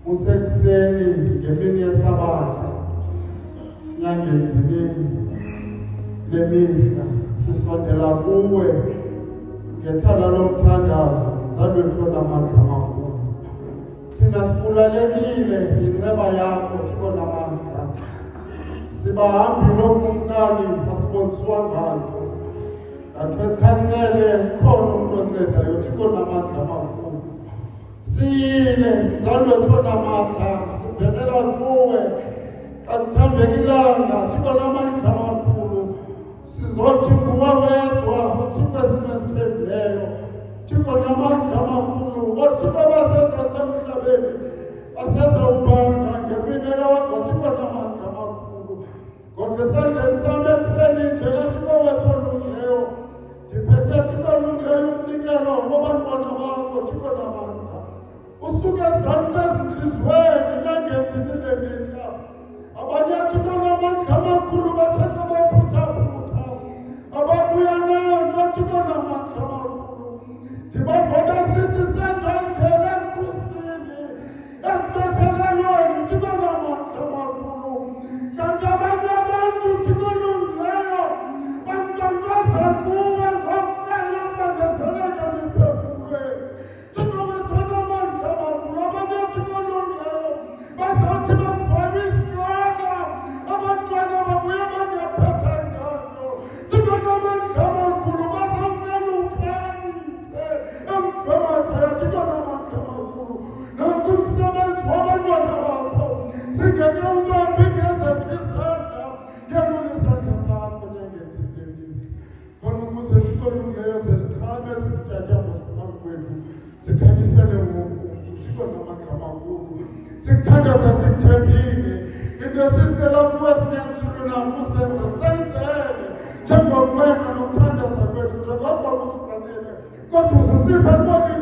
Kusekuseni ngemini yeSabatha nyangedibini lemihla sisondela kuwe ngethala lomthandazo zalwethu namandla amakhulu. Thina sibulalekile yinceba yakho Thixo namandla. Sibahambi lokumkani asibonisiwa ngalo. Athwekhancele khona umuntu oncedayo Thixo namandla amakhulu. Siyile zalwethu namandla sibhenela kuwe. Akuthambekilanga Thixo namandla amakhulu. Sizothi nguwe wedwa uThixo esimesithembileyo. Thixo namandla amakhulu oThixo basezantsi emhlabeni basezawubanga ngemini eyodwa Thixo namandla amakhulu. Kodwa esandleni sami ekuseni njena Thixo wethu olungileyo ndiphethe Thixo olungileyo umnikelo wabantwana bakho Thixo namandla. Usuke ezantsi ezintliziyweni nyangedini lemihla. Abanye Thixo namandla amakhulu bathetha baphuthaphutha. Ababuya nento Thixo namandla amakhulu. Ndibavona sithi sendandele enklusini ekubethelelweni Thixo namandla amakhulu. Kanti abanye abantu Thixo olungileyo bankankaza kuwe ngokucela ubandezeleka niphefumlweni. Thixo wethu namandla amakhulu. Abanye Thixo olungileyo bazothi bakufana isikolo abantwana babuye bangaphethangano. Thixo namandla amakhulu bazocela ukhanyise emfemakhaya Thixo namandla amakhulu. Nanku umsebenzi wabantwana bakho singeke ubambe ngezethu izandla ngemuni isandla sakho nyangedibini. Khona ukuze Thixo olungileyo seziqhame sityatyazo siphambi kwethu sikhanyisele Thixo namandla amakhulu. Sikuthandaza sikuthembile into esisicela kuwe sinyanzulu nakho usenza senzele njengokwena nokuthandaza kwethu njengoba kusifanele kodwa usisiphe konke